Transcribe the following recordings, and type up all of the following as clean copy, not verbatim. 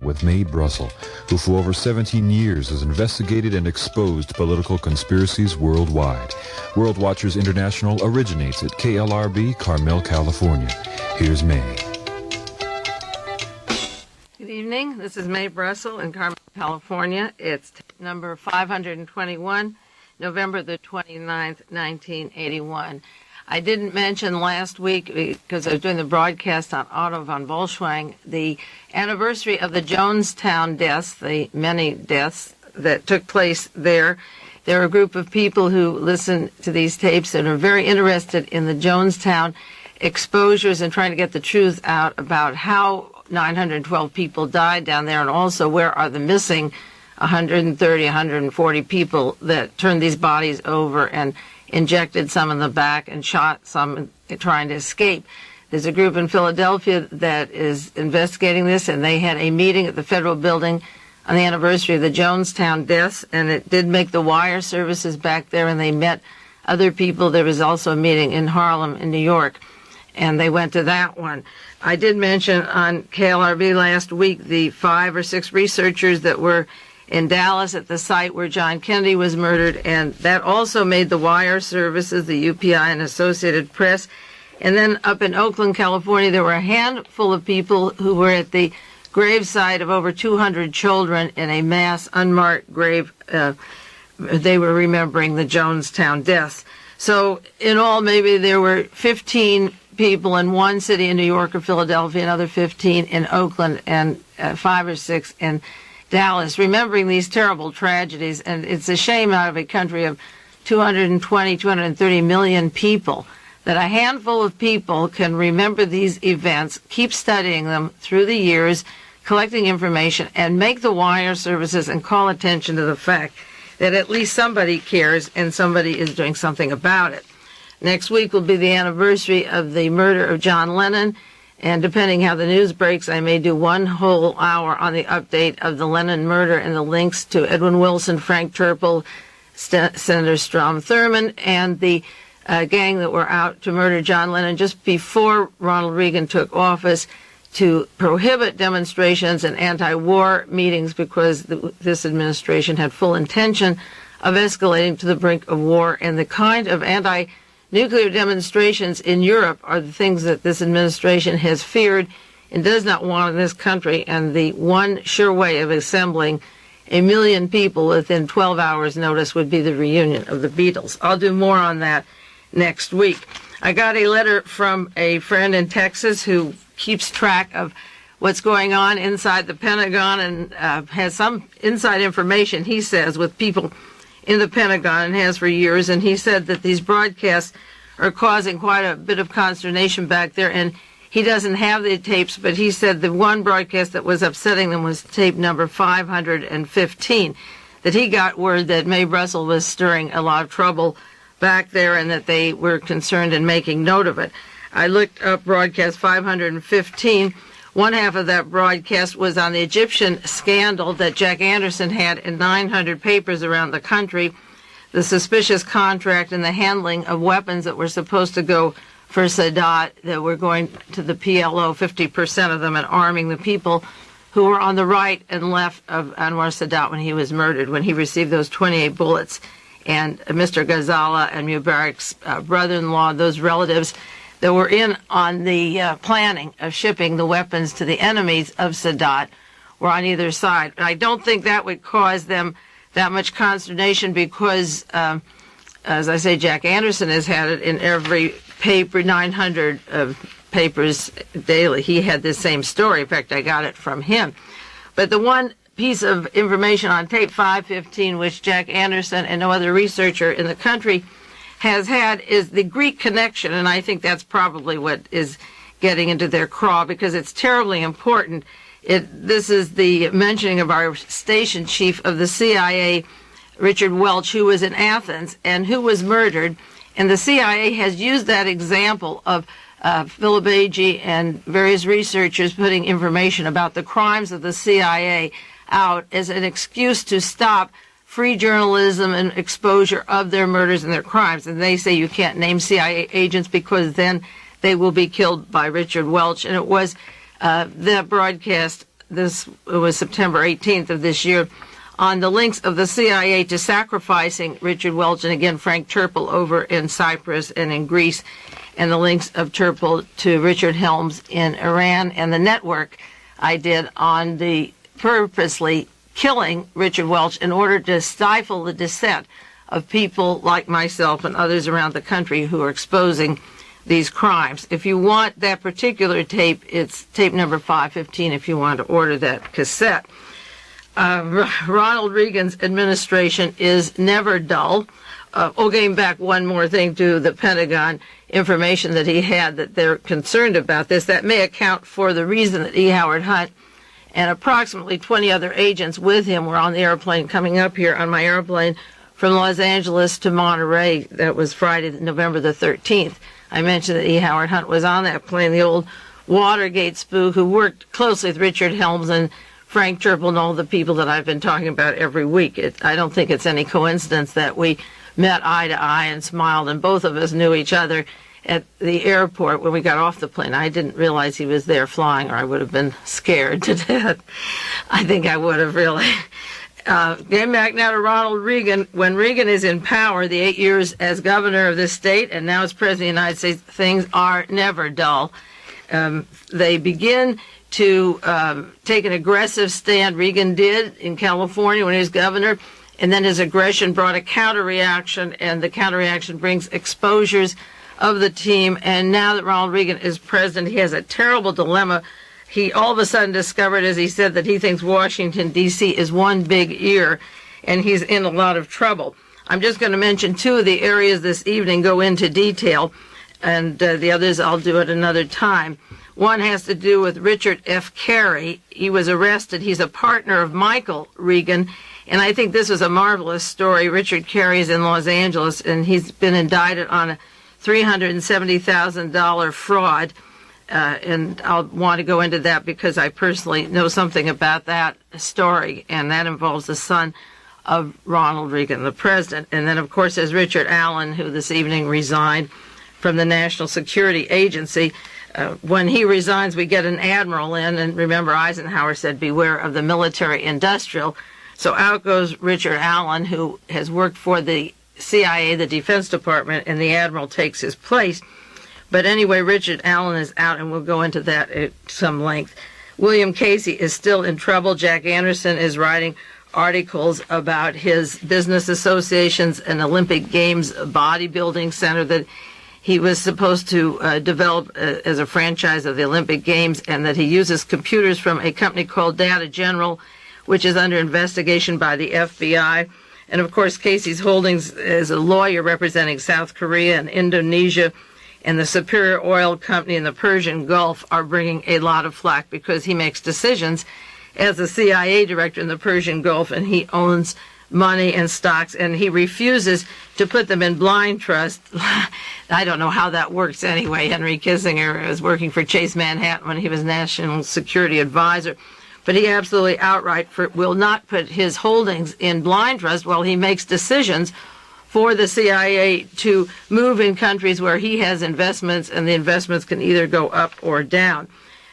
with Mae Brussell, who for over 17 years has investigated and exposed political conspiracies worldwide. World Watchers International originates at KLRB, Carmel, California. Here's Mae. Good evening. This is Mae Brussell in Carmel, California. It's number 521, November the 29th, 1981. I didn't mention last week, because I was doing the broadcast on Otto von Bolschwing, the anniversary of the Jonestown deaths, the many deaths that took place there. There are a group of people who listen to these tapes and are very interested in the Jonestown exposures and trying to get the truth out about how 912 people died down there, and also where are the missing 130, 140 people that turned these bodies over and injected some in the back and shot some trying to escape. There's a group in Philadelphia that is investigating this, and they had a meeting at the federal building on the anniversary of the Jonestown deaths, and it did make the wire services back there, and they met other people. There was also a meeting in Harlem in New York, and they went to that one. I did mention on KLRB last week the 5 or 6 researchers that were in Dallas at the site where John Kennedy was murdered, and that also made the wire services, the UPI and Associated Press. And then up in Oakland, California, there were a handful of people who were at the gravesite of over 200 children in a mass unmarked grave. They were remembering the Jonestown deaths. So in all, maybe there were 15 people in one city in New York or Philadelphia, another 15 in Oakland, and 5 or 6 in Dallas, remembering these terrible tragedies. And it's a shame out of a country of 220, 230 million people that a handful of people can remember these events, keep studying them through the years, collecting information, and make the wire services and call attention to the fact that at least somebody cares and somebody is doing something about it. Next week will be the anniversary of the murder of John Lennon, and depending how the news breaks, I may do one whole hour on the update of the Lennon murder and the links to Edwin Wilson, Frank Turple, Senator Strom Thurmond, and the gang that were out to murder John Lennon just before Ronald Reagan took office to prohibit demonstrations and anti-war meetings because this administration had full intention of escalating to the brink of war, and the kind of anti-nuclear demonstrations in Europe are the things that this administration has feared and does not want in this country, and the one sure way of assembling 1 million people within 12 hours' notice would be the reunion of the Beatles. I'll do more on that next week. I got a letter from a friend in Texas who keeps track of what's going on inside the Pentagon and has some inside information, he says, with people in the Pentagon, and has for years. And he said that these broadcasts are causing quite a bit of consternation back there, and he doesn't have the tapes, but he said the one broadcast that was upsetting them was tape number 515, that he got word that Mae Brussell was stirring a lot of trouble back there and that they were concerned in making note of it. I looked up broadcast 515. One half of that broadcast was on the Egyptian scandal that Jack Anderson had in 900 papers around the country, the suspicious contract and the handling of weapons that were supposed to go for Sadat, that were going to the PLO, 50% of them, and arming the people who were on the right and left of Anwar Sadat when he was murdered, when he received those 28 bullets. And Mr. Ghazala and Mubarak's brother-in-law, those relatives that were in on the planning of shipping the weapons to the enemies of Sadat, were on either side. And I don't think that would cause them that much consternation because, as I say, Jack Anderson has had it in every paper, 900 papers daily. He had this same story. In fact, I got it from him. But the one piece of information on tape 515, which Jack Anderson and no other researcher in the country has had, is the Greek connection, and I think that's probably what is getting into their craw, because it's terribly important. This is the mentioning of our station chief of the CIA, Richard Welch, who was in Athens and who was murdered, and the CIA has used that example of Philip Agee and various researchers putting information about the crimes of the CIA out as an excuse to stop free journalism and exposure of their murders and their crimes. And they say you can't name CIA agents because then they will be killed by Richard Welch. And it was that broadcast this was September 18th of this year, on the links of the CIA to sacrificing Richard Welch and again Frank Turple over in Cyprus and in Greece, and the links of Turple to Richard Helms in Iran, and the network I did on the purposely killing Richard Welch in order to stifle the dissent of people like myself and others around the country who are exposing these crimes. If you want that particular tape, it's tape number 515 if you want to order that cassette. Ronald Reagan's administration is never dull. Getting back one more thing to the Pentagon information that he had that they're concerned about this, that may account for the reason that E. Howard Hunt and approximately 20 other agents with him were on the airplane coming up here on my airplane from Los Angeles to Monterey. That was Friday, November the 13th. I mentioned that E. Howard Hunt was on that plane, the old Watergate spook who worked closely with Richard Helms and Frank Turple and all the people that I've been talking about every week. I don't think it's any coincidence that we met eye to eye and smiled, and both of us knew each other at the airport when we got off the plane. I didn't realize he was there flying, or I would have been scared to death. I think I would have really. Getting back now to Ronald Reagan. When Reagan is in power, the 8 years as governor of this state and now as president of the United States, things are never dull. They begin to take an aggressive stand. Reagan did in California when he was governor, and then his aggression brought a counter-reaction, and the counter-reaction brings exposures of the team. And now that Ronald Reagan is president, he has a terrible dilemma. He all of a sudden discovered, as he said, that he thinks Washington, D.C. is one big ear, and he's in a lot of trouble. I'm just going to mention two of the areas this evening, go into detail, and the others I'll do at another time. One has to do with Richard F. Carey. He was arrested. He's a partner of Michael Reagan, and I think this is a marvelous story. Richard Carey is in Los Angeles, and he's been indicted on a $370,000 fraud. And I'll want to go into that because I personally know something about that story, and that involves the son of Ronald Reagan, the president. And then, of course, there's Richard Allen, who this evening resigned from the National Security Agency. When he resigns, we get an admiral in, and remember Eisenhower said, beware of the military-industrial. So out goes Richard Allen, who has worked for the CIA, the Defense Department, and the admiral takes his place. But anyway, Richard Allen is out, and we'll go into that at some length. William Casey is still in trouble. Jack Anderson is writing articles about his business associations and Olympic Games bodybuilding center that he was supposed to develop as a franchise of the Olympic Games, and that he uses computers from a company called Data General, which is under investigation by the FBI. And, of course, Casey's holdings as a lawyer representing South Korea and Indonesia and the Superior Oil Company in the Persian Gulf are bringing a lot of flack because he makes decisions as the CIA director in the Persian Gulf, and he owns money and stocks, and he refuses to put them in blind trust. I don't know how that works anyway. Henry Kissinger was working for Chase Manhattan when he was National Security Advisor, but he absolutely outright will not put his holdings in blind trust while he makes decisions for the CIA to move in countries where he has investments, and the investments can either go up or down.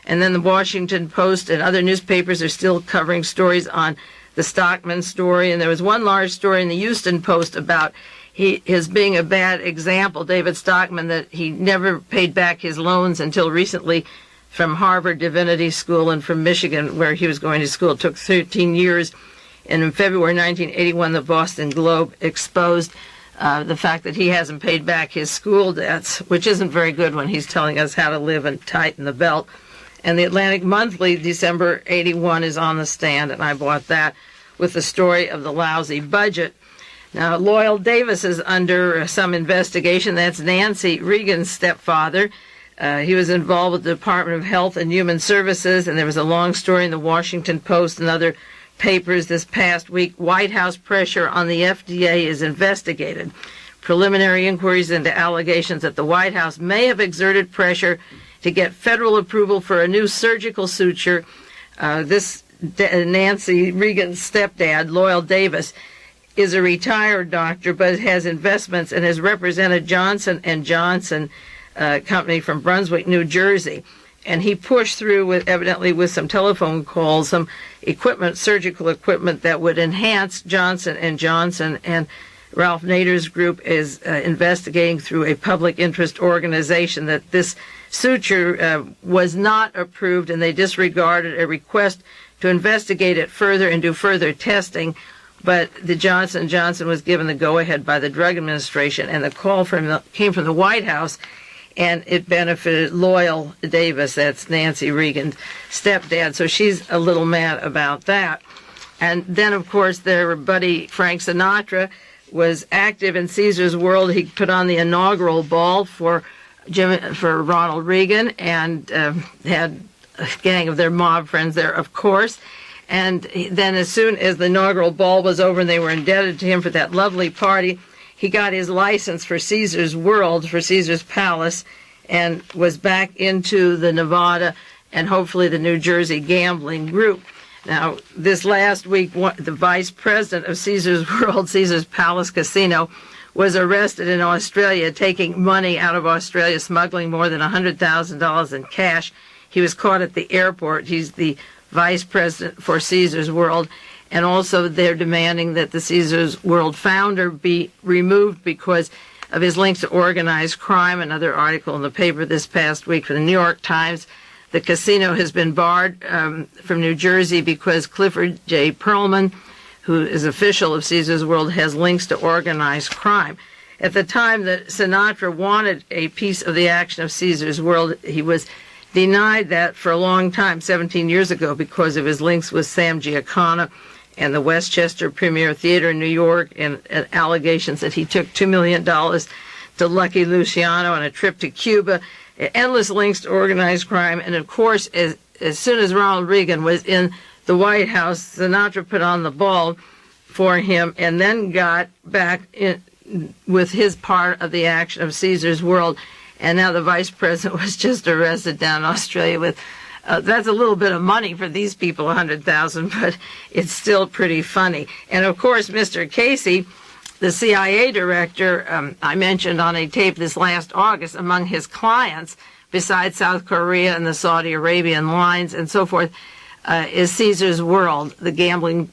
And then the Washington Post and other newspapers are still covering stories on the Stockman story, and there was one large story in the Houston Post about his being a bad example, David Stockman, that he never paid back his loans until recently from Harvard Divinity School and from Michigan, where he was going to school. It took 13 years. And in February 1981, the Boston Globe exposed the fact that he hasn't paid back his school debts, which isn't very good when he's telling us how to live and tighten the belt. And the Atlantic Monthly, December 81, is on the stand, and I bought that with the story of the lousy budget. Now, Loyal Davis is under some investigation. That's Nancy Reagan's stepfather. He was involved with the Department of Health and Human Services, and there was a long story in the Washington Post and other papers this past week. White House pressure on the FDA is investigated. Preliminary inquiries into allegations that the White House may have exerted pressure to get federal approval for a new surgical suture. Nancy Reagan's stepdad, Loyal Davis, is a retired doctor but has investments and has represented Johnson & Johnson company from Brunswick, New Jersey. and he pushed through with evidently with some telephone calls, some equipment, surgical equipment that would enhance Johnson & Johnson. And Ralph Nader's group is investigating through a public interest organization that this suture was not approved, and they disregarded a request to investigate it further and do further testing. But the Johnson & Johnson was given the go-ahead by the Drug Administration, and the call came from the White House, and it benefited Loyal Davis, that's Nancy Reagan's stepdad. So she's a little mad about that. And then, of course, their buddy Frank Sinatra was active in Caesar's World. He put on the inaugural ball for Ronald Reagan, and had a gang of their mob friends there, of course. And then as soon as the inaugural ball was over and they were indebted to him for that lovely party, he got his license for Caesar's World, for Caesar's Palace, and was back into the Nevada and hopefully the New Jersey gambling group. Now, this last week, the vice president of Caesar's World, Caesar's Palace Casino, was arrested in Australia, taking money out of Australia, smuggling more than $100,000 in cash. He was caught at the airport. He's the vice president for Caesar's World. And also they're demanding that the Caesar's World founder be removed because of his links to organized crime. Another article in the paper this past week from the New York Times. The casino has been barred from New Jersey because Clifford J. Perlman, who is official of Caesar's World, has links to organized crime. At the time that Sinatra wanted a piece of the action of Caesar's World, he was denied that for a long time, 17 years ago, because of his links with Sam Giancana and the Westchester Premier Theater in New York, and allegations that he took $2 million to Lucky Luciano on a trip to Cuba, endless links to organized crime. And of course, as soon as Ronald Reagan was in the White House, Sinatra put on the ball for him and then got back in with his part of the action of Caesar's World. And now the vice president was just arrested down in Australia with, that's a little bit of money for these people, $100,000, but it's still pretty funny. And of course, Mr. Casey, the CIA director, I mentioned on a tape this last August, among his clients, besides South Korea and the Saudi Arabian lines and so forth, is Caesar's World, the gambling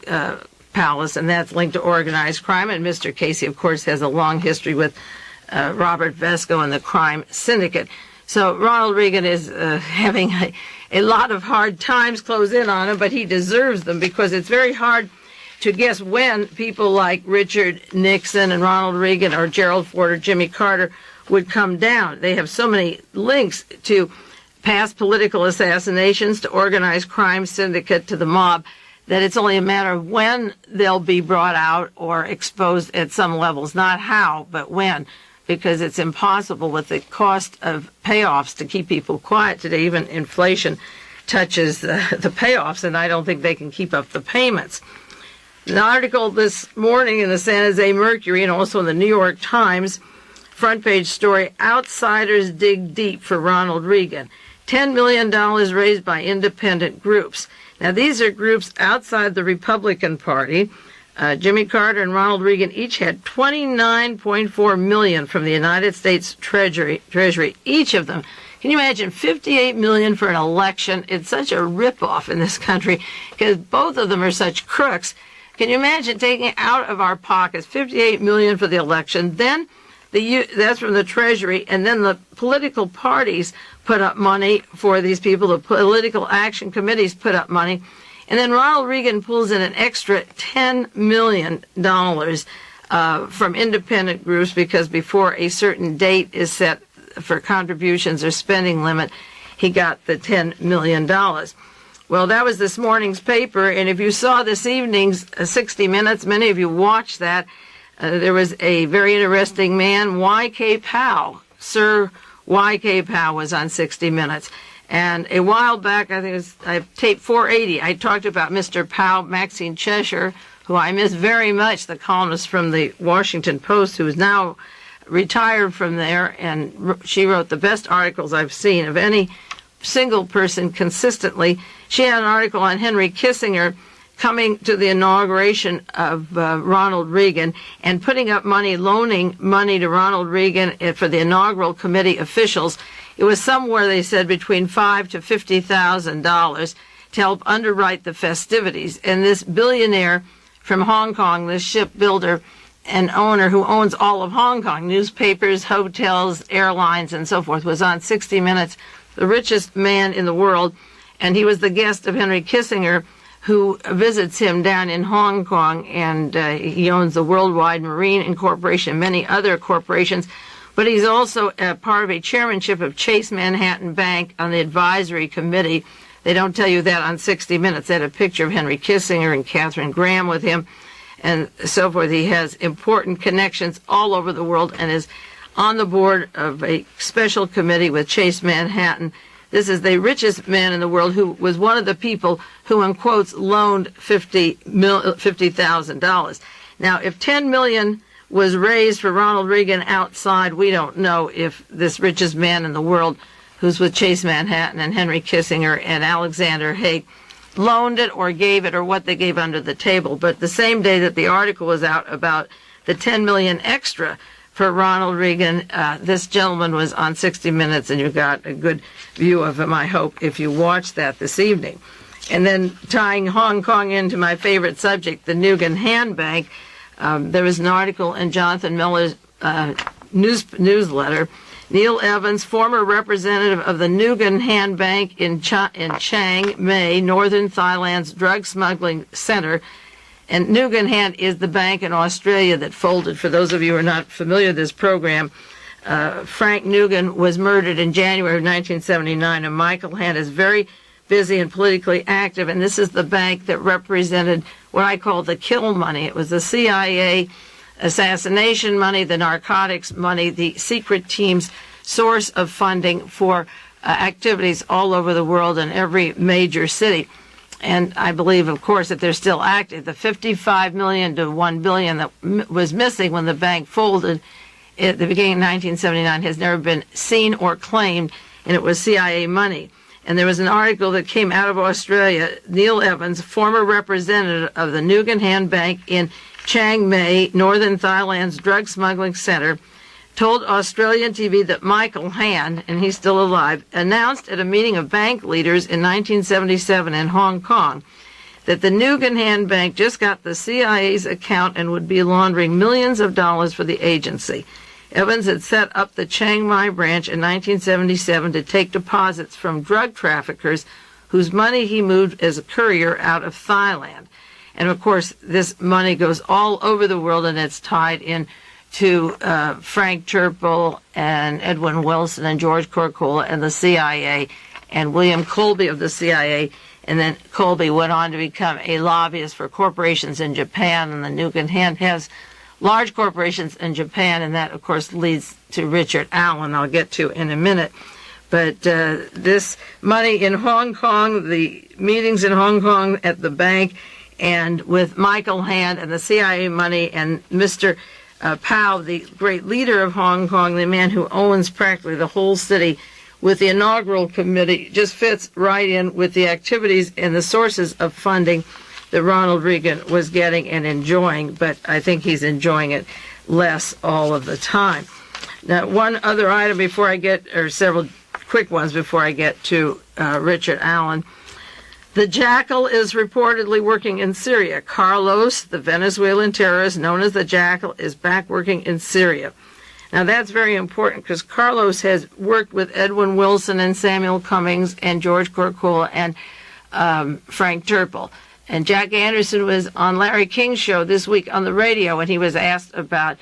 palace, and that's linked to organized crime. And Mr. Casey, of course, has a long history with Robert Vesco and the crime syndicate. So Ronald Reagan is having a lot of hard times close in on him, but he deserves them, because it's very hard to guess when people like Richard Nixon and Ronald Reagan or Gerald Ford or Jimmy Carter would come down. They have so many links to past political assassinations, to organized crime syndicate, to the mob, that it's only a matter of when they'll be brought out or exposed at some levels. Not how, but when, because it's impossible with the cost of payoffs to keep people quiet today. Even inflation touches the payoffs, and I don't think they can keep up the payments. An article this morning in the San Jose Mercury and also in the New York Times, front page story, Outsiders Dig Deep for Ronald Reagan. $10 million raised by independent groups. Now, these are groups outside the Republican Party. Jimmy Carter and Ronald Reagan each had $29.4 million from the United States Treasury, each of them. Can you imagine $58 million for an election? It's such a ripoff in this country because both of them are such crooks. Can you imagine taking out of our pockets $58 million for the election? Then that's from the Treasury, and then the political parties put up money for these people. The political action committees put up money. And then Ronald Reagan pulls in an extra $10 million from independent groups, because before a certain date is set for contributions or spending limit, he got the $10 million. Well, that was this morning's paper, and if you saw this evening's 60 Minutes, many of you watched that, there was a very interesting man, Y.K. Powell. Sir Y.K. Powell was on 60 Minutes. And a while back, I think it was tape 480, I talked about Mr. Powell, Maxine Cheshire, who I miss very much, the columnist from the Washington Post, who is now retired from there, and she wrote the best articles I've seen of any single person consistently. She had an article on Henry Kissinger coming to the inauguration of Ronald Reagan and putting up money, loaning money to Ronald Reagan for the inaugural committee officials. It was somewhere, they said, between $5,000 to $50,000 to help underwrite the festivities. And this billionaire from Hong Kong, this shipbuilder and owner who owns all of Hong Kong, newspapers, hotels, airlines, and so forth, was on 60 Minutes, the richest man in the world. And he was the guest of Henry Kissinger, who visits him down in Hong Kong, and he owns the Worldwide Marine Incorporation and many other corporations. But he's also part of a chairmanship of Chase Manhattan Bank on the advisory committee. They don't tell you that on 60 Minutes. They had a picture of Henry Kissinger and Katharine Graham with him and so forth. He has important connections all over the world and is on the board of a special committee with Chase Manhattan. This is the richest man in the world, who was one of the people who, in quotes, loaned $50,000. Now, if $10 million was raised for Ronald Reagan outside, we don't know if this richest man in the world, who's with Chase Manhattan and Henry Kissinger and Alexander Haig, loaned it or gave it, or what they gave under the table. But the same day that the article was out about the $10 million extra for Ronald Reagan, this gentleman was on 60 Minutes, and you got a good view of him, I hope, if you watch that this evening. And then tying Hong Kong into my favorite subject, the Nugan Hand Bank, there was an article in Jonathan Miller's newsletter. Neil Evans, former representative of the Nugan Hand Bank in Chiang Mai, northern Thailand's drug smuggling center. And Nugan Hand is the bank in Australia that folded. For those of you who are not familiar with this program, Frank Nugan was murdered in January of 1979, and Michael Hand is very busy and politically active, and this is the bank that represented what I call the kill money. It was the CIA assassination money, the narcotics money, the secret team's source of funding for activities all over the world in every major city. And I believe, of course, that they're still active. The $55 million to $1 billion that was missing when the bank folded at the beginning of 1979 has never been seen or claimed, and it was CIA money. And there was an article that came out of Australia. Neil Evans, former representative of the Nugan Hand Bank in Chiang Mai, northern Thailand's drug smuggling center, told Australian TV that Michael Hand, and he's still alive, announced at a meeting of bank leaders in 1977 in Hong Kong that the Nugan Hand Bank just got the CIA's account and would be laundering millions of dollars for the agency. Evans had set up the Chiang Mai branch in 1977 to take deposits from drug traffickers whose money he moved as a courier out of Thailand. And, of course, this money goes all over the world, and it's tied in to Frank Turple and Edwin Wilson and George Corcola and the CIA and William Colby of the CIA. And then Colby went on to become a lobbyist for corporations in Japan, and the Nugan Hand has large corporations in Japan, and that, of course, leads to Richard Allen, I'll get to in a minute. But this money in Hong Kong, the meetings in Hong Kong at the bank, and with Michael Hand and the CIA money, and Mr. Powell, the great leader of Hong Kong, the man who owns practically the whole city, with the inaugural committee, just fits right in with the activities and the sources of funding that Ronald Reagan was getting and enjoying, but I think he's enjoying it less all of the time. Now, one other item before I get, or several quick ones before I get to Richard Allen. The Jackal is reportedly working in Syria. Carlos, the Venezuelan terrorist known as the Jackal, is back working in Syria. Now, that's very important because Carlos has worked with Edwin Wilson and Samuel Cummings and George Corcola and Frank Turple. And Jack Anderson was on Larry King's show this week on the radio, and he was asked about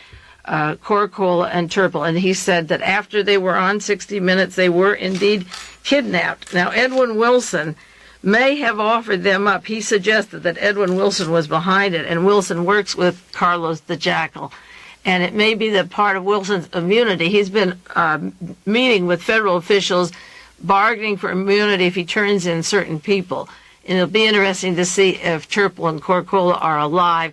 Corcola and Turple, and he said that after they were on 60 Minutes, they were indeed kidnapped. Now, Edwin Wilson may have offered them up. He suggested that Edwin Wilson was behind it, and Wilson works with Carlos the Jackal. And it may be that part of Wilson's immunity. He's been meeting with federal officials, bargaining for immunity if he turns in certain people. And it'll be interesting to see if Turple and Corcola are alive,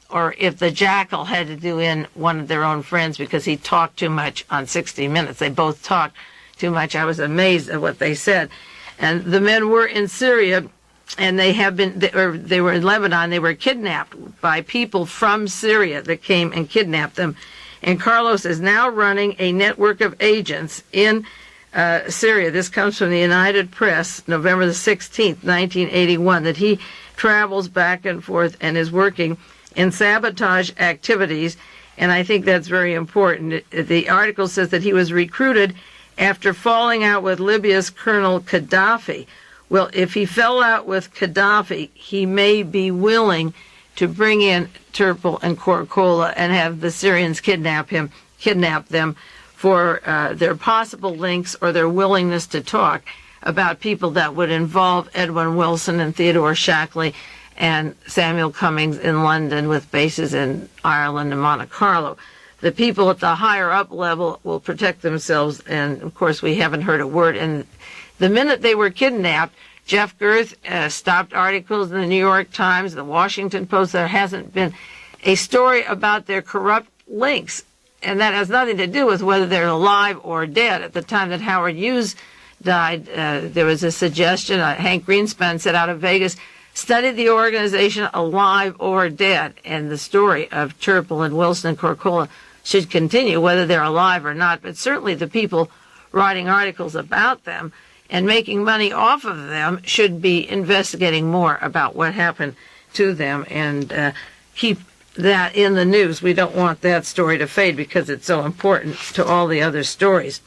or if the Jackal had to do in one of their own friends because he talked too much on 60 Minutes. They both talked too much. I was amazed at what they said. And the men were in Syria, and they were in Lebanon. They were kidnapped by people from Syria that came and kidnapped them. And Carlos is now running a network of agents in Syria. This comes from the United Press, November the 16th, 1981, that he travels back and forth and is working in sabotage activities, and I think that's very important. The article says that he was recruited after falling out with Libya's Colonel Gaddafi. Well, if he fell out with Gaddafi, he may be willing to bring in Turpel and Corcola and have the Syrians kidnap them for their possible links or their willingness to talk about people that would involve Edwin Wilson and Theodore Shackley and Samuel Cummings in London with bases in Ireland and Monte Carlo. The people at the higher up level will protect themselves, and of course we haven't heard a word. And the minute they were kidnapped, Jeff Girth stopped articles in the New York Times, the Washington Post. There hasn't been a story about their corrupt links, and that has nothing to do with whether they're alive or dead. At the time that Howard Hughes died, there was a suggestion, Hank Greenspan said out of Vegas, study the organization alive or dead, and the story of Turpel and Wilson and Corcola should continue, whether they're alive or not. But certainly the people writing articles about them and making money off of them should be investigating more about what happened to them and keep that in the news. We don't want that story to fade because it's so important to all the other stories.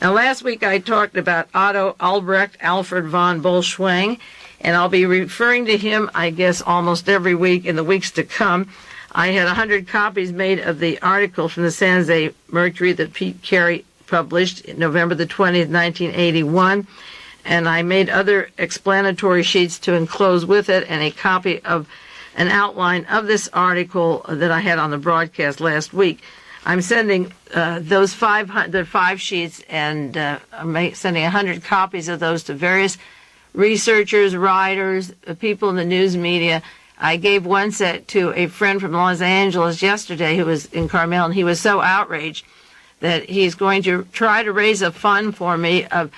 Now, last week I talked about Otto Albrecht Alfred von Bolschwing, and I'll be referring to him, I guess, almost every week in the weeks to come. I had 100 copies made of the article from the San Jose Mercury that Pete Carey published November the 20th, 1981, and I made other explanatory sheets to enclose with it and a copy of an outline of this article that I had on the broadcast last week. I'm sending those 5 sheets, and I'm sending 100 copies of those to various researchers, writers, people in the news media. I gave one set to a friend from Los Angeles yesterday who was in Carmel, and he was so outraged that he's going to try to raise a fund for me of,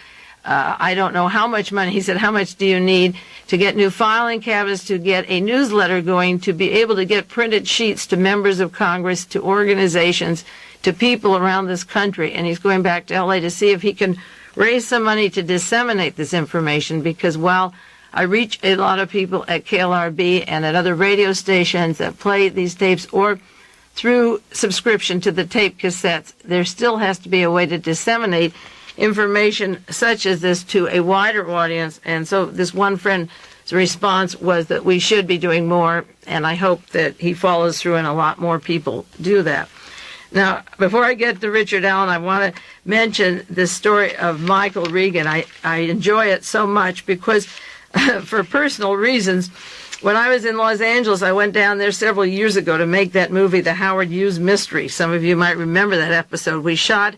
I don't know how much money. He said, how much do you need to get new filing cabinets, to get a newsletter going, to be able to get printed sheets to members of Congress, to organizations, to people around this country. And he's going back to L.A. to see if he can raise some money to disseminate this information, because while I reach a lot of people at KLRB and at other radio stations that play these tapes or through subscription to the tape cassettes, there still has to be a way to disseminate information such as this to a wider audience. And so this one friend's response was that we should be doing more, and I hope that he follows through and a lot more people do that. Now, before I get to Richard Allen, I want to mention the story of Michael Reagan. I enjoy it so much because for personal reasons, when I was in Los Angeles, I went down there several years ago to make that movie, The Howard Hughes Mystery. Some of you might remember that episode. We shot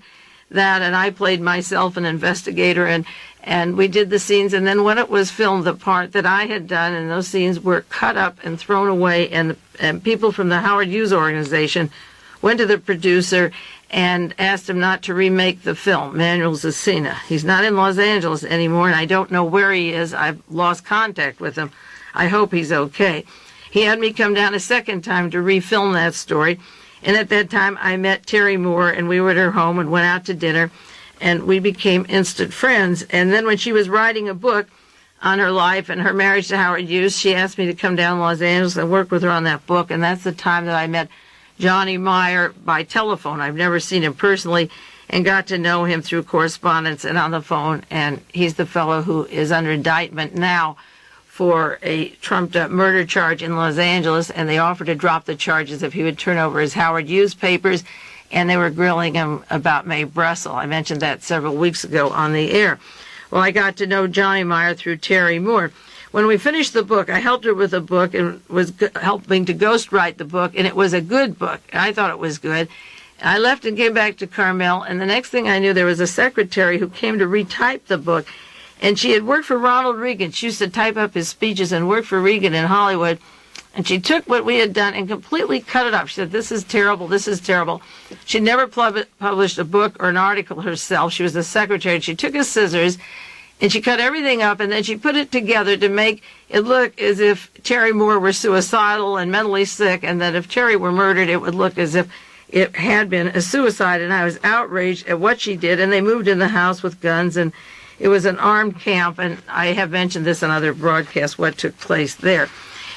that, and I played myself an investigator, and we did the scenes. And then when it was filmed, the part that I had done, and those scenes were cut up and thrown away, and people from the Howard Hughes organization went to the producer and asked him not to remake the film, Manuel Zacina. He's not in Los Angeles anymore, and I don't know where he is. I've lost contact with him. I hope he's okay. He had me come down a second time to refilm that story, and at that time I met Terry Moore, and we were at her home and went out to dinner, and we became instant friends. And then when she was writing a book on her life and her marriage to Howard Hughes, she asked me to come down to Los Angeles and work with her on that book, and that's the time that I met Johnny Meyer by telephone. I've never seen him personally, and got to know him through correspondence and on the phone, and he's the fellow who is under indictment now for a trumped-up murder charge in Los Angeles, and they offered to drop the charges if he would turn over his Howard Hughes papers, and they were grilling him about Mae Brussell. I mentioned that several weeks ago on the air. Well, I got to know Johnny Meyer through Terry Moore. When we finished the book, I helped her with a book and was helping to ghostwrite the book, and it was a good book. I thought it was good. I left and came back to Carmel, and the next thing I knew, there was a secretary who came to retype the book, and she had worked for Ronald Reagan. She used to type up his speeches and work for Reagan in Hollywood, and she took what we had done and completely cut it up. She said, this is terrible, this is terrible. She never published a book or an article herself. She was a secretary. She took his scissors, and she cut everything up, and then she put it together to make it look as if Terry Moore were suicidal and mentally sick, and that if Terry were murdered, it would look as if it had been a suicide, and I was outraged at what she did, and they moved in the house with guns, and it was an armed camp, and I have mentioned this on other broadcasts, what took place there.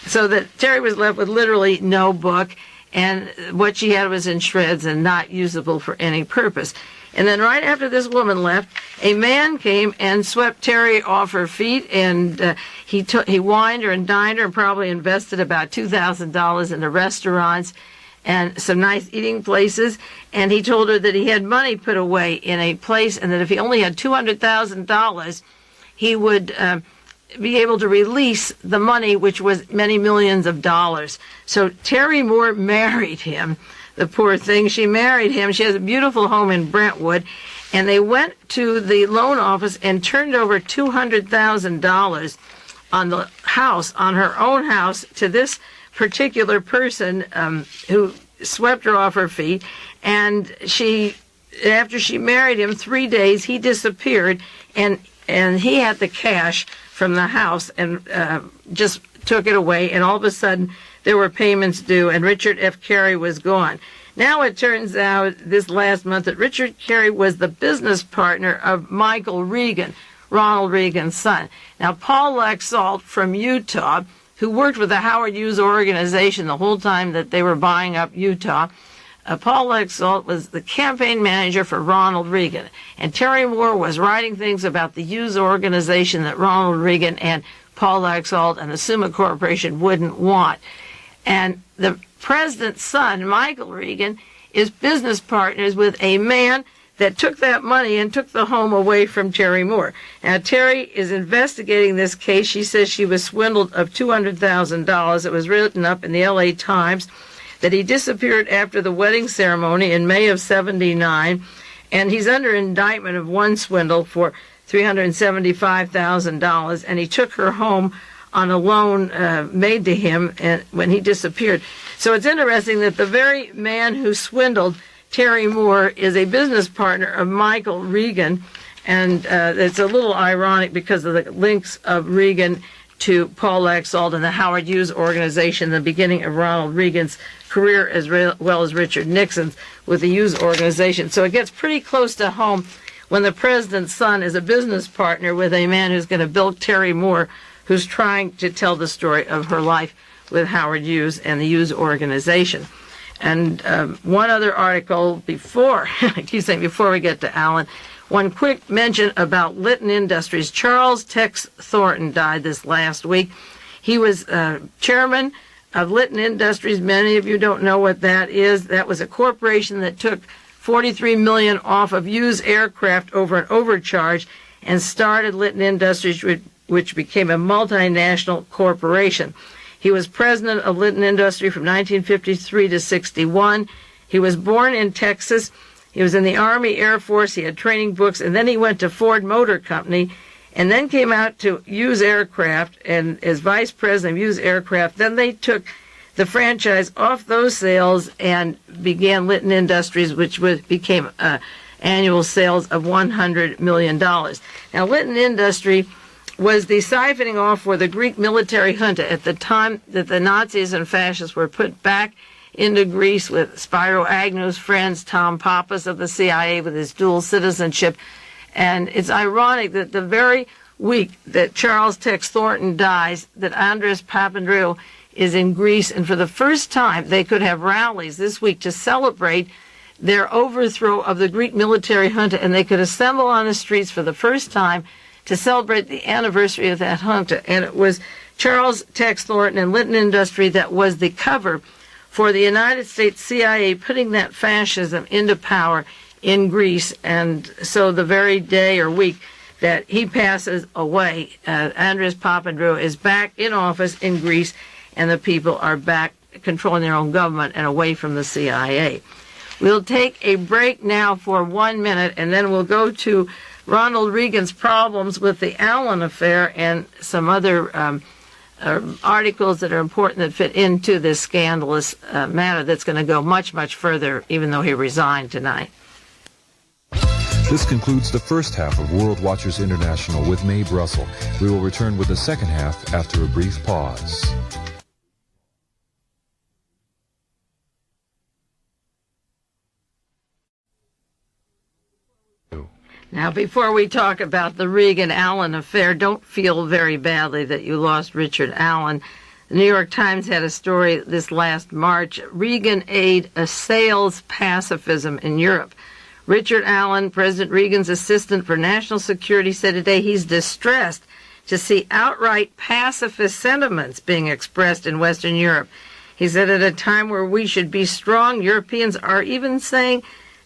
So that Terry was left with literally no book, and what she had was in shreds and not usable for any purpose. And then right after this woman left, a man came and swept Terry off her feet, and he wined her and dined her and probably invested about $2,000 in the restaurants and some nice eating places. And he told her that he had money put away in a place, and that if he only had $200,000, he would be able to release the money, which was many millions of dollars. So Terry Moore married him. The poor thing, she married him. She has a beautiful home in Brentwood, and they went to the loan office and turned over $200,000 on the house, on her own house, to this particular person who swept her off her feet. And after she married him, 3 days, he disappeared, and he had the cash from the house and just took it away, and all of a sudden there were payments due, and Richard F. Carey was gone. Now it turns out this last month that Richard Carey was the business partner of Michael Reagan, Ronald Reagan's son. Now, Paul Laxalt from Utah, who worked with the Howard Hughes organization the whole time that they were buying up Utah, Paul Laxalt was the campaign manager for Ronald Reagan. And Terry Moore was writing things about the Hughes organization that Ronald Reagan and Paul Laxalt and the Summa Corporation wouldn't want. And the president's son, Michael Reagan, is business partners with a man that took that money and took the home away from Terry Moore. Now, Terry is investigating this case. She says she was swindled of $200,000. It was written up in the L.A. Times that he disappeared after the wedding ceremony in May of '79, and he's under indictment of one swindle for $375,000, and he took her home on a loan made to him when he disappeared. So it's interesting that the very man who swindled Terry Moore is a business partner of Michael Reagan, and it's a little ironic because of the links of Reagan to Paul Laxalt and the Howard Hughes organization, the beginning of Ronald Reagan's career, as well as Richard Nixon's with the Hughes organization. So it gets pretty close to home when the president's son is a business partner with a man who's going to bilk Terry Moore, who's trying to tell the story of her life with Howard Hughes and the Hughes organization. And one other article before we get to Alan, one quick mention about Litton Industries. Charles Tex Thornton died this last week. He was chairman of Litton Industries. Many of you don't know what that is. That was a corporation that took $43 million off of used aircraft over an overcharge and started Litton Industries, which became a multinational corporation. He was president of Litton Industry from 1953 to 61. He was born in Texas. He was in the Army Air Force. He had training books, and then he went to Ford Motor Company, and then came out to Hughes Aircraft, and as vice president of Hughes Aircraft, then they took the franchise off those sales and began Litton Industries, which became annual sales of $100 million. Now, Litton Industry was the siphoning off for the Greek military junta at the time that the Nazis and fascists were put back into Greece with Spiro Agnew's friends, Tom Pappas of the CIA with his dual citizenship. And it's ironic that the very week that Charles Tex Thornton dies, that Andres Papandreou is in Greece, and for the first time they could have rallies this week to celebrate their overthrow of the Greek military junta, and they could assemble on the streets for the first time to celebrate the anniversary of that junta. And it was Charles Tex Thornton and Litton Industry that was the cover for the United States CIA putting that fascism into power in Greece. And so the very day or week that he passes away, Andres Papandreou is back in office in Greece, and the people are back controlling their own government and away from the CIA. We'll take a break now for 1 minute, and then we'll go to Ronald Reagan's problems with the Allen affair and some other articles that are important that fit into this scandalous matter that's going to go much, much further, even though he resigned tonight. This concludes the first half of World Watchers International with Mae Brussell. We will return with the second half after a brief pause. Now, before we talk about the Reagan-Allen affair, don't feel very badly that you lost Richard Allen. The New York Times had a story this last March. Reagan aid assails pacifism in Europe. Richard Allen, President Reagan's assistant for national security, said today he's distressed to see outright pacifist sentiments being expressed in Western Europe. He said at a time where we should be strong, Europeans are even saying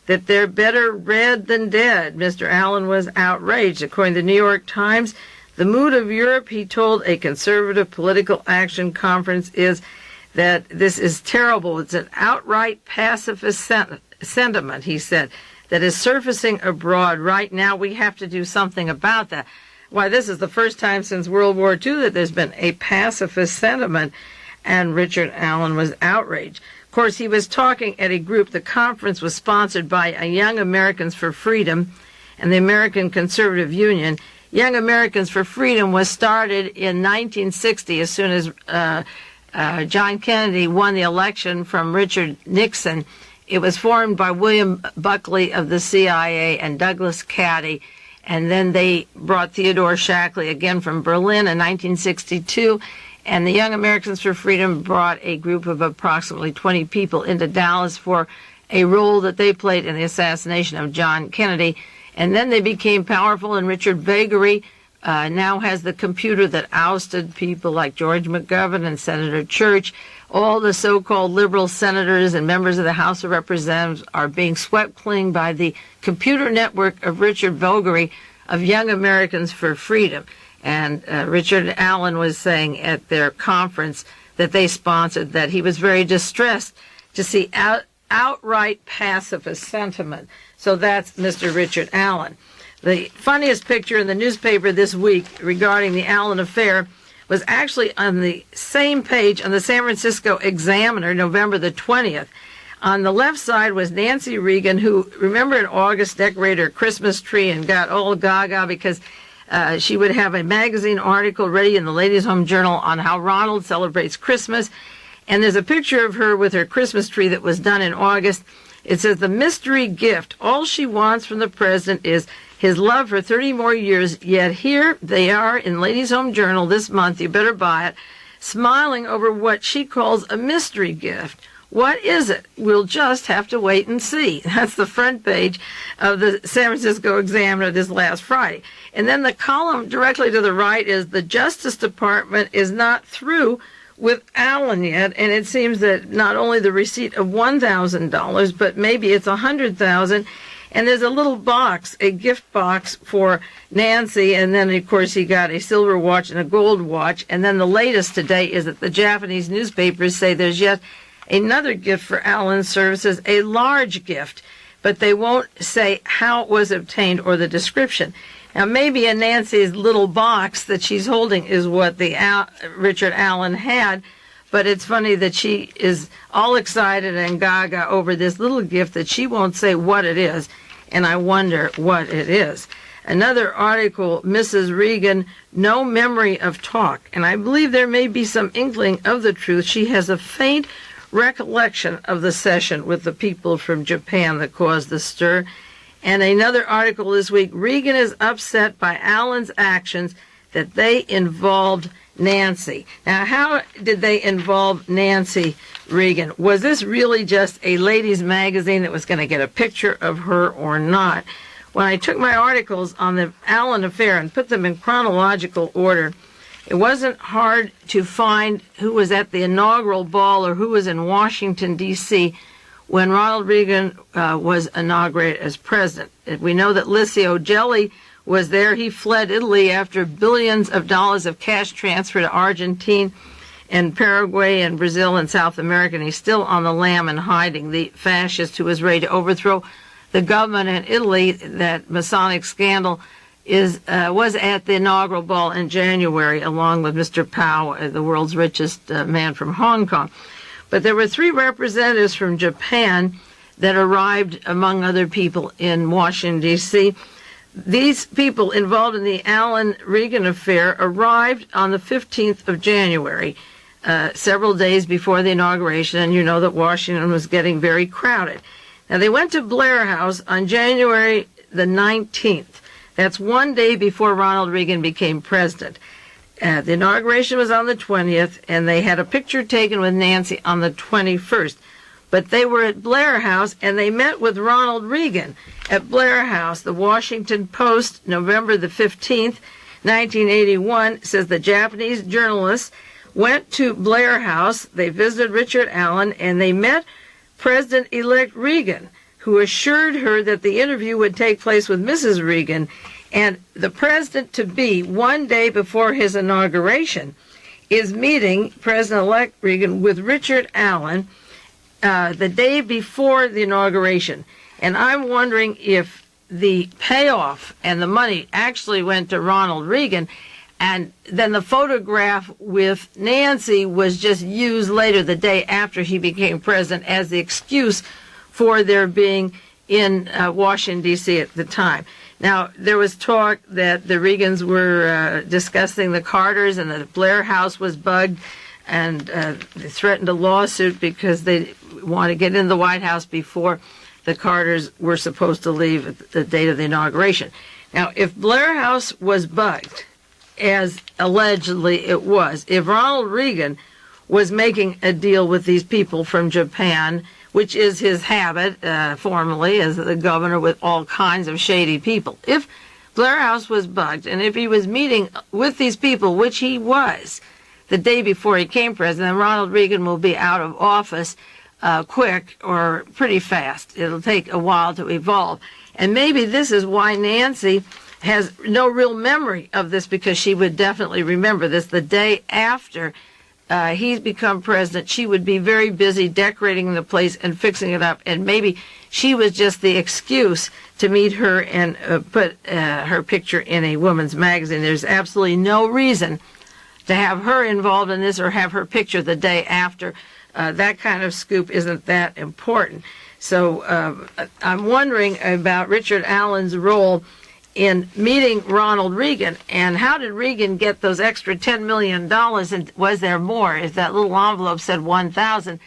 that they're better red than dead. Mr. Allen was outraged. According to the New York Times, the mood of Europe, he told a conservative political action conference, is that this is terrible. It's an outright pacifist sentiment, he said, that is surfacing abroad right now. We have to do something about that. Why, this is the first time since World War II that there's been a pacifist sentiment, and Richard Allen was outraged. Of course, he was talking at a group. The conference was sponsored by Young Americans for Freedom and the American Conservative Union. Young Americans for Freedom was started in 1960 as soon as John Kennedy won the election from Richard Nixon. It was formed by William Buckley of the CIA and Douglas Caddy. And then they brought Theodore Shackley again from Berlin in 1962. And the Young Americans for Freedom brought a group of approximately 20 people into Dallas for a role that they played in the assassination of John Kennedy. And then they became powerful, and Richard Vagary now has the computer that ousted people like George McGovern and Senator Church. All the so-called liberal senators and members of the House of Representatives are being swept clean by the computer network of Richard Vagary of Young Americans for Freedom. And Richard Allen was saying at their conference that they sponsored that he was very distressed to see outright pacifist sentiment. So that's Mr. Richard Allen. The funniest picture in the newspaper this week regarding the Allen affair was actually on the same page on the San Francisco Examiner, November the 20th. On the left side was Nancy Reagan, who, remember in August, decorated her Christmas tree and got all gaga because she would have a magazine article ready in the Ladies' Home Journal on how Ronald celebrates Christmas. And there's a picture of her with her Christmas tree that was done in August. It says, the mystery gift. All she wants from the president is his love for 30 more years, yet here they are in Ladies' Home Journal this month, you better buy it, smiling over what she calls a mystery gift. What is it? We'll just have to wait and see. That's the front page of the San Francisco Examiner this last Friday. And then the column directly to the right is the Justice Department is not through with Allen yet, and it seems that not only the receipt of $1,000, but maybe it's $100,000. And there's a little box, a gift box for Nancy, and then, of course, he got a silver watch and a gold watch. And then the latest today is that the Japanese newspapers say there's yet another gift for Allen's services, a large gift, but they won't say how it was obtained or the description. Now, maybe in Nancy's little box that she's holding is what the Richard Allen had, but it's funny that she is all excited and gaga over this little gift that she won't say what it is, and I wonder what it is. Another article, Mrs. Reagan, no memory of talk, and I believe there may be some inkling of the truth. She has a faint recollection of the session with the people from Japan that caused the stir. And another article this week, Reagan is upset by Allen's actions that they involved Nancy. Now, how did they involve Nancy Reagan? Was this really just a ladies' magazine that was going to get a picture of her or not? When I took my articles on the Allen affair and put them in chronological order, it wasn't hard to find who was at the inaugural ball or who was in Washington, D.C., when Ronald Reagan was inaugurated as president. We know that Licio Gelli was there. He fled Italy after billions of dollars of cash transfer to Argentina and Paraguay and Brazil and South America, and he's still on the lam and hiding. The fascist who was ready to overthrow the government in Italy, that Masonic scandal, was at the inaugural ball in January, along with Mr. Pao, the world's richest man from Hong Kong. But there were 3 representatives from Japan that arrived, among other people, in Washington, D.C. These people involved in the Allen-Reagan affair arrived on the 15th of January, several days before the inauguration, and you know that Washington was getting very crowded. Now, they went to Blair House on January the 19th. That's one day before Ronald Reagan became president. The inauguration was on the 20th, and they had a picture taken with Nancy on the 21st. But they were at Blair House, and they met with Ronald Reagan at Blair House. The Washington Post, November the 15th, 1981, says the Japanese journalists went to Blair House. They visited Richard Allen, and they met President-elect Reagan, who assured her that the interview would take place with Mrs. Reagan. And the president-to-be, one day before his inauguration, is meeting President-elect Reagan with Richard Allen the day before the inauguration. And I'm wondering if the payoff and the money actually went to Ronald Reagan, and then the photograph with Nancy was just used later, the day after he became president, as the excuse for their being in Washington, D.C. at the time. Now, there was talk that the Reagans were discussing the Carters, and the Blair House was bugged, and they threatened a lawsuit because they want to get in the White House before the Carters were supposed to leave at the date of the inauguration. Now, if Blair House was bugged, as allegedly it was, if Ronald Reagan was making a deal with these people from Japan, which is his habit, formerly, as the governor, with all kinds of shady people. If Blair House was bugged, and if he was meeting with these people, which he was, the day before he became president, Ronald Reagan will be out of office quick or pretty fast. It'll take a while to evolve. And maybe this is why Nancy has no real memory of this, because she would definitely remember this. The day after he's become president, she would be very busy decorating the place and fixing it up, and maybe she was just the excuse to meet her and put her picture in a woman's magazine. There's absolutely no reason to have her involved in this or have her picture the day after. That kind of scoop isn't that important. So I'm wondering about Richard Allen's role in meeting Ronald Reagan, and how did Reagan get those extra $10 million, and was there more? If that little envelope said 1,000,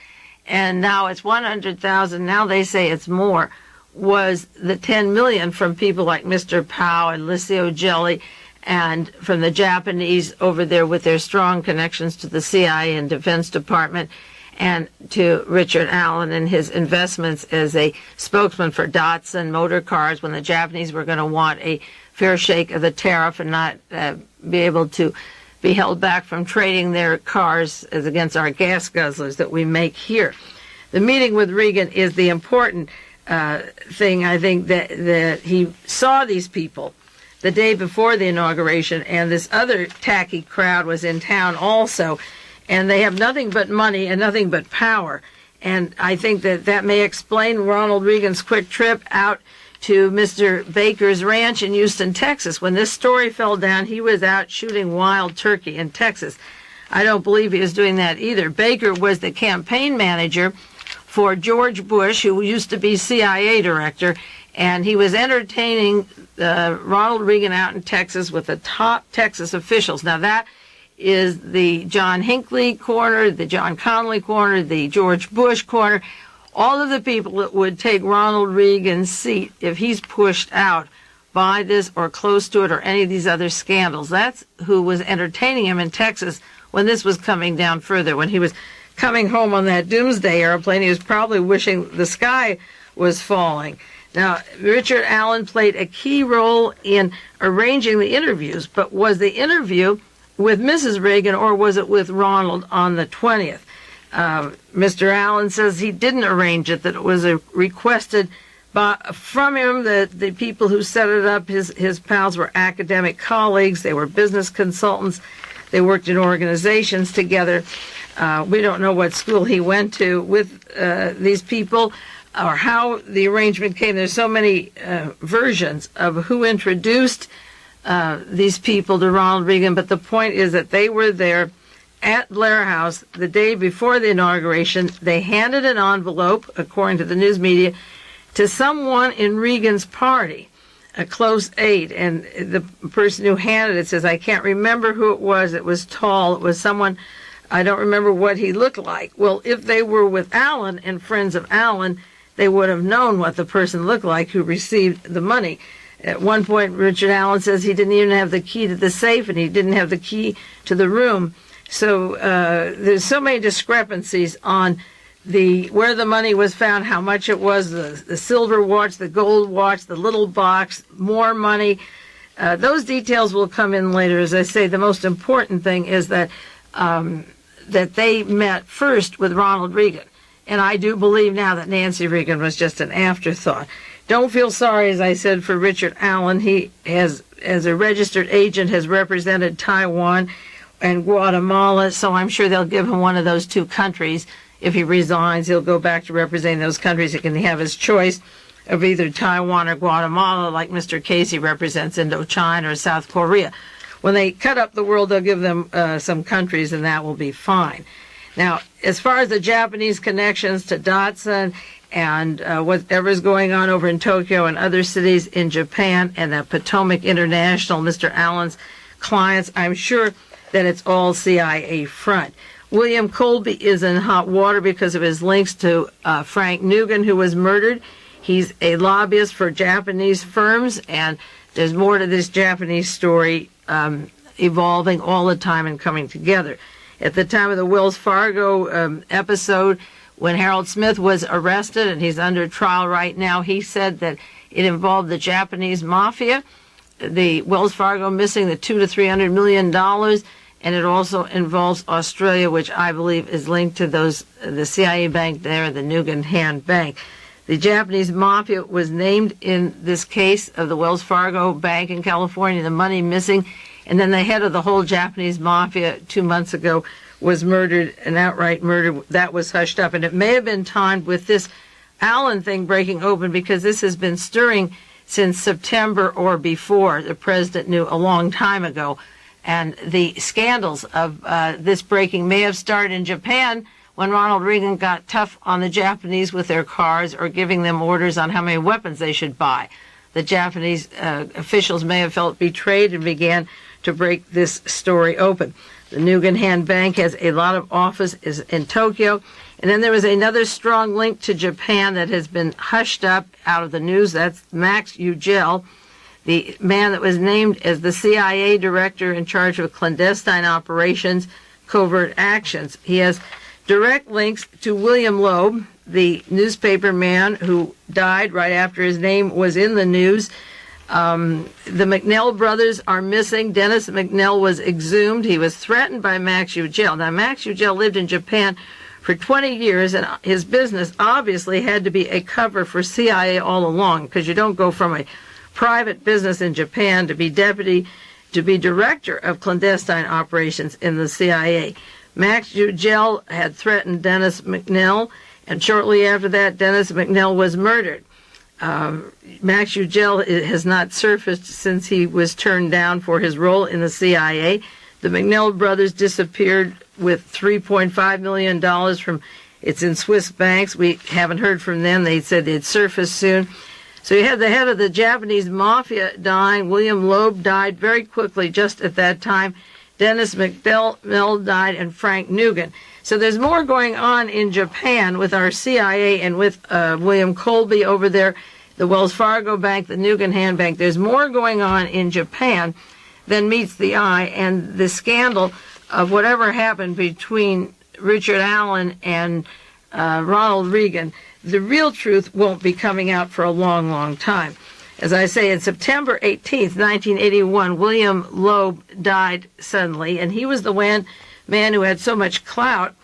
and now it's 100,000, now they say it's more. Was the 10 million from people like Mr. Powell and Licio Gelli, and from the Japanese over there with their strong connections to the CIA and Defense Department, and to Richard Allen and his investments as a spokesman for Datsun motor cars when the Japanese were going to want a fair shake of the tariff and not be able to be held back from trading their cars as against our gas guzzlers that we make here. The meeting with Reagan is the important thing, I think, that he saw these people the day before the inauguration, and this other tacky crowd was in town also. And they have nothing but money and nothing but power. And I think that may explain Ronald Reagan's quick trip out to Mr. Baker's ranch in Houston, Texas. When this story fell down, he was out shooting wild turkey in Texas. I don't believe he was doing that either. Baker was the campaign manager for George Bush, who used to be CIA director, and he was entertaining Ronald Reagan out in Texas with the top Texas officials. Now that is the John Hinckley corner, the John Connally corner, the George Bush corner, all of the people that would take Ronald Reagan's seat if he's pushed out by this or close to it or any of these other scandals. That's who was entertaining him in Texas when this was coming down further. When he was coming home on that doomsday airplane, he was probably wishing the sky was falling. Now, Richard Allen played a key role in arranging the interviews, but was the interview with Mrs. Reagan, or was it with Ronald on the 20th? Mr. Allen says he didn't arrange it, that it was requested from him. The people who set it up, his pals, were academic colleagues. They were business consultants. They worked in organizations together. We don't know what school he went to with these people or how the arrangement came. There's so many versions of who introduced these people to Ronald Reagan, but the point is that they were there at Blair House the day before the inauguration. They handed an envelope, according to the news media, to someone in Reagan's party, a close aide, and the person who handed it says, I can't remember who it was. It was tall. It was someone, I don't remember what he looked like. Well, if they were with Allen and friends of Allen, they would have known what the person looked like who received the money. At one point, Richard Allen says he didn't even have the key to the safe and he didn't have the key to the room. So there's so many discrepancies on where the money was found, how much it was, the silver watch, the gold watch, the little box, more money. Those details will come in later. As I say, the most important thing is that they met first with Ronald Reagan. And I do believe now that Nancy Reagan was just an afterthought. Don't feel sorry, as I said, for Richard Allen. He has, as a registered agent, has represented Taiwan and Guatemala, so I'm sure they'll give him one of those two countries. If he resigns, he'll go back to representing those countries. He can have his choice of either Taiwan or Guatemala, like Mr. Casey represents Indochina or South Korea. When they cut up the world, they'll give them some countries, and that will be fine. Now, as far as the Japanese connections to Datsun and whatever's going on over in Tokyo and other cities in Japan and the Potomac International, Mr. Allen's clients, I'm sure that it's all CIA front. William Colby is in hot water because of his links to Frank Nugent, who was murdered. He's a lobbyist for Japanese firms, and there's more to this Japanese story evolving all the time and coming together. At the time of the Wells Fargo episode, when Harold Smith was arrested, and he's under trial right now, he said that it involved the Japanese mafia, the Wells Fargo missing the $200 to $300 million, and it also involves Australia, which I believe is linked to the CIA bank there, the Nugent Hand Bank. The Japanese mafia was named in this case of the Wells Fargo Bank in California, the money missing, and then the head of the whole Japanese mafia 2 months ago was murdered, an outright murder. That was hushed up, and it may have been timed with this Allen thing breaking open because this has been stirring since September or before. The president knew a long time ago, and the scandals of this breaking may have started in Japan when Ronald Reagan got tough on the Japanese with their cars or giving them orders on how many weapons they should buy. The Japanese officials may have felt betrayed and began to break this story open. The Nugent Hand Bank has a lot of offices in Tokyo. And then there was another strong link to Japan that has been hushed up out of the news. That's Max Ugel, the man that was named as the CIA director in charge of clandestine operations, covert actions. He has direct links to William Loeb, the newspaper man who died right after his name was in the news. The McNell brothers are missing. Dennis McNell was exhumed. He was threatened by Max Ugel. Now, Max Ugel lived in Japan for 20 years, and his business obviously had to be a cover for CIA all along, because you don't go from a private business in Japan to be director of clandestine operations in the CIA. Max Ugel had threatened Dennis McNell, and shortly after that, Dennis McNell was murdered. Max Ugel has not surfaced since he was turned down for his role in the CIA. The McNell brothers disappeared with $3.5 million from, it's in Swiss banks. We haven't heard from them. They said they'd surface soon. So you had the head of the Japanese mafia dying. William Loeb died very quickly just at that time. Dennis McNell died, and Frank Nugent. So there's more going on in Japan with our CIA and with William Colby over there, the Wells Fargo Bank, the Nugent Hand Bank. There's more going on in Japan than meets the eye, and the scandal of whatever happened between Richard Allen and Ronald Reagan, the real truth won't be coming out for a long, long time. As I say, on September 18th, 1981, William Loeb died suddenly, and he was the man who had so much clout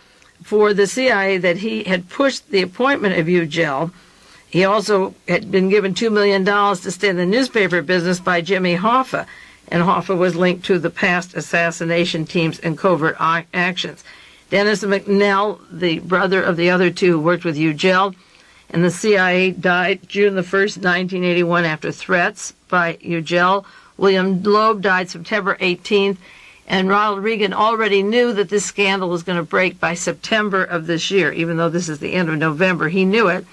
for the CIA that he had pushed the appointment of Ugel. He also had been given $2 million to stay in the newspaper business by Jimmy Hoffa, and Hoffa was linked to the past assassination teams and covert actions. Dennis McNell, the brother of the other two who worked with Ugel, and the CIA died June the 1st, 1981, after threats by Ugel. William Loeb died September 18th, and Ronald Reagan already knew that this scandal was going to break by September of this year, even though this is the end of November. He knew it,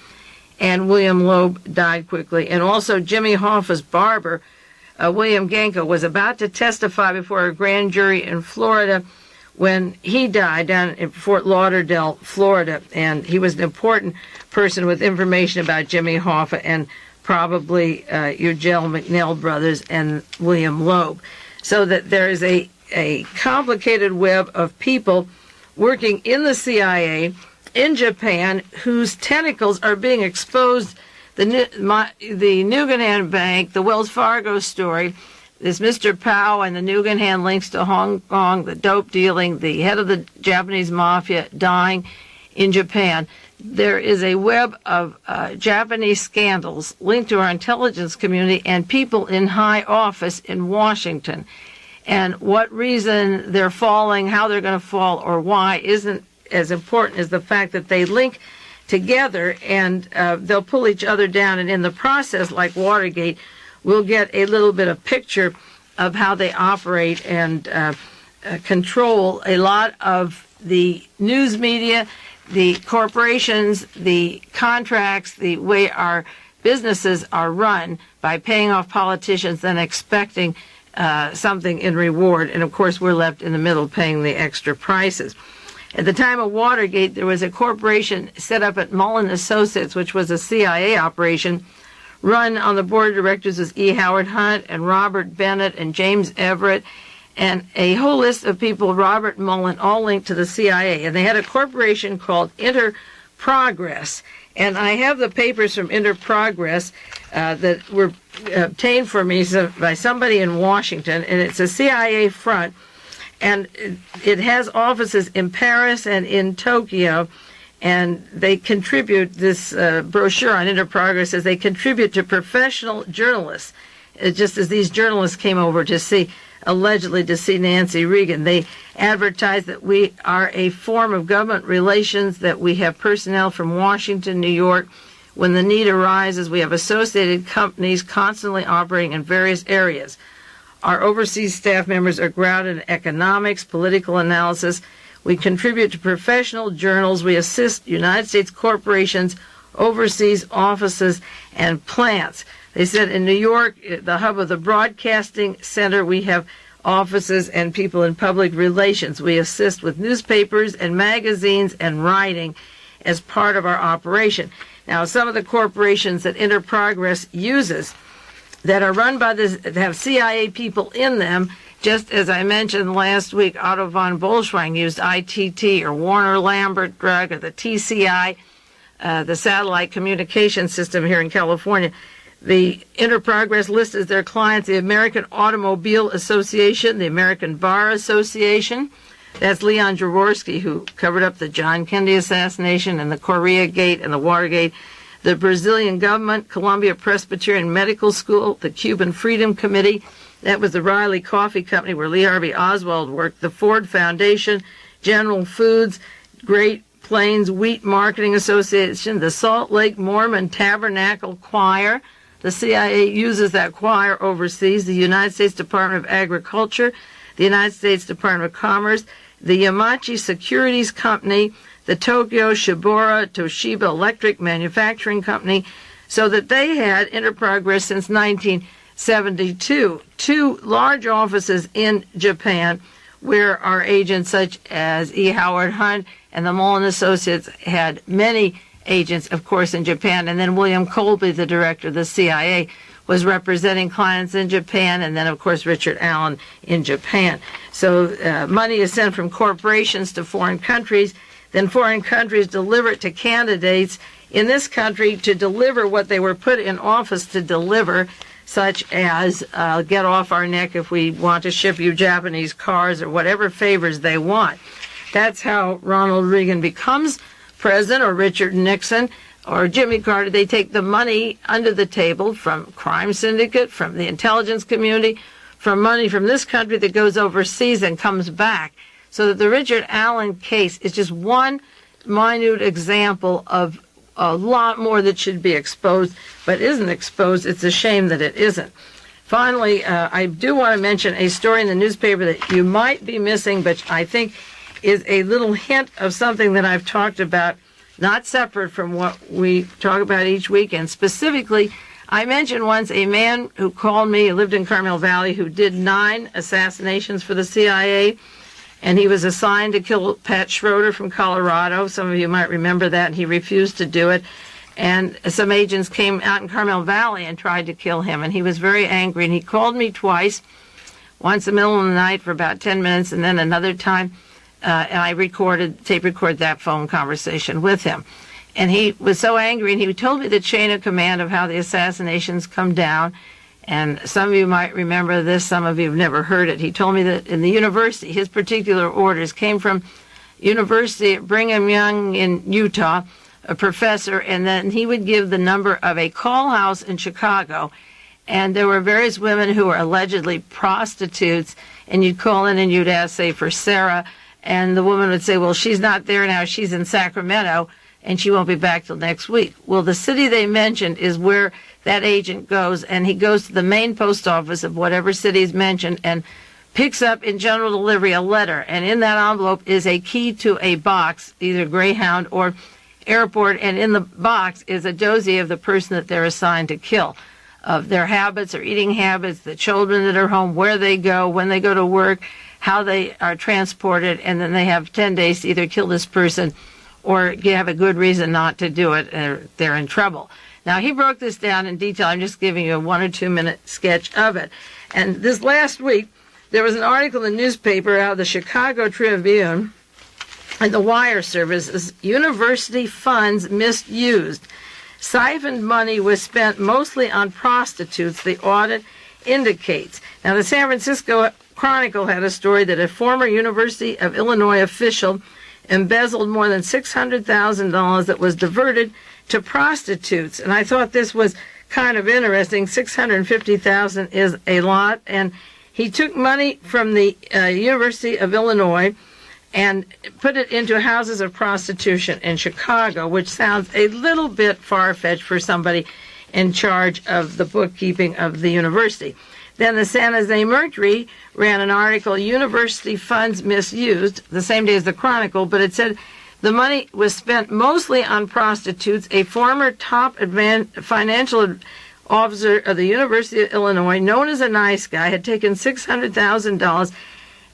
and William Loeb died quickly. And also Jimmy Hoffa's barber, William Genko, was about to testify before a grand jury in Florida when he died down in Fort Lauderdale, Florida, and he was an important person with information about Jimmy Hoffa and probably Ugell McNeil brothers and William Loeb. So that there is a complicated web of people working in the CIA in Japan whose tentacles are being exposed. The Nugan Bank, the Wells Fargo story, this Mr. Powell and the Nugan links to Hong Kong, the dope dealing, the head of the Japanese mafia dying in Japan. There is a web of Japanese scandals linked to our intelligence community and people in high office in Washington. And what reason they're falling, how they're going to fall, or why isn't as important as the fact that they link together and they'll pull each other down. And in the process, like Watergate, we'll get a little bit of picture of how they operate and control a lot of the news media, the corporations, the contracts, the way our businesses are run by paying off politicians and expecting something in reward. And, of course, we're left in the middle paying the extra prices. At the time of Watergate, there was a corporation set up at Mullen Associates, which was a CIA operation, run on the board of directors as E. Howard Hunt and Robert Bennett and James Everett, and a whole list of people, Robert Mullen, all linked to the CIA. And they had a corporation called Interprogress. And I have the papers from Interprogress that were obtained for me by somebody in Washington, and it's a CIA front. And it has offices in Paris and in Tokyo, and they contribute, this brochure on Interprogress says they contribute to professional journalists, just as these journalists came over allegedly to see Nancy Reagan. They advertise that we are a form of government relations, that we have personnel from Washington, New York. When the need arises, we have associated companies constantly operating in various areas. Our overseas staff members are grounded in economics, political analysis. We contribute to professional journals. We assist United States corporations, overseas offices, and plants. They said in New York, the hub of the Broadcasting Center, we have offices and people in public relations. We assist with newspapers and magazines and writing as part of our operation. Now, some of the corporations that Interprogress uses that are run by this, that have CIA people in them, just as I mentioned last week, Otto von Bolschwing used ITT or Warner Lambert Drug or the TCI, the satellite communication system here in California. The Interprogress lists as their clients the American Automobile Association, the American Bar Association. That's Leon Jaworski, who covered up the John Kennedy assassination and the Korea Gate and the Watergate. The Brazilian government, Columbia Presbyterian Medical School, the Cuban Freedom Committee. That was the Riley Coffee Company where Lee Harvey Oswald worked. The Ford Foundation, General Foods, Great Plains Wheat Marketing Association, the Salt Lake Mormon Tabernacle Choir. The CIA uses that choir overseas. The United States Department of Agriculture, the United States Department of Commerce, the Yamachi Securities Company, the Tokyo Shibura Toshiba Electric Manufacturing Company, so that they had Interprogress since 1972. Two large offices in Japan where our agents such as E. Howard Hunt and the Mullen Associates had many agents, of course, in Japan. And then William Colby, the director of the CIA, was representing clients in Japan, and then, of course, Richard Allen in Japan. So money is sent from corporations to foreign countries. Then foreign countries deliver it to candidates in this country to deliver what they were put in office to deliver, such as get off our neck if we want to ship you Japanese cars or whatever favors they want. That's how Ronald Reagan becomes president, or Richard Nixon, or Jimmy Carter. They take the money under the table from crime syndicate, from the intelligence community, from money from this country that goes overseas and comes back. So that the Richard Allen case is just one minute example of a lot more that should be exposed, but isn't exposed. It's a shame that it isn't. Finally, I do want to mention a story in the newspaper that you might be missing, but I think is a little hint of something that I've talked about, not separate from what we talk about each week. And specifically, I mentioned once a man who called me, who lived in Carmel Valley, who did 9 assassinations for the CIA. and he was assigned to kill Pat Schroeder from Colorado. Some of you might remember that. He refused to do it. And some agents came out in Carmel Valley and tried to kill him, and he was very angry. And he called me twice, once in the middle of the night for about 10 minutes, and then another time, and I tape recorded that phone conversation with him. And he was so angry, and he told me the chain of command of how the assassinations come down. And some of you might remember this, some of you have never heard it. He told me that in the university, his particular orders came from University at Brigham Young in Utah, a professor, and then he would give the number of a call house in Chicago, and there were various women who were allegedly prostitutes, and you'd call in and you'd ask, say, for Sarah, and the woman would say, well, she's not there now, she's in Sacramento, and she won't be back till next week. Well, the city they mentioned is where that agent goes, and he goes to the main post office of whatever city is mentioned and picks up in general delivery a letter, and in that envelope is a key to a box, either Greyhound or airport, and in the box is a dossier of the person that they're assigned to kill, of their habits, their eating habits, the children that are home, where they go, when they go to work, how they are transported, and then they have 10 days to either kill this person or have a good reason not to do it, or they're in trouble. Now, he broke this down in detail. I'm just giving you a 1 or 2 minute sketch of it. And this last week, there was an article in the newspaper out of the Chicago Tribune and the wire services, university funds misused. Siphoned money was spent mostly on prostitutes, the audit indicates. Now, the San Francisco Chronicle had a story that a former University of Illinois official embezzled more than $600,000 that was diverted to prostitutes. And I thought this was kind of interesting. $650,000 is a lot. And he took money from the University of Illinois and put it into houses of prostitution in Chicago, which sounds a little bit far-fetched for somebody in charge of the bookkeeping of the university. Then the San Jose Mercury ran an article, University Funds Misused, the same day as the Chronicle, but it said the money was spent mostly on prostitutes. A former top financial officer of the University of Illinois, known as a nice guy, had taken $600,000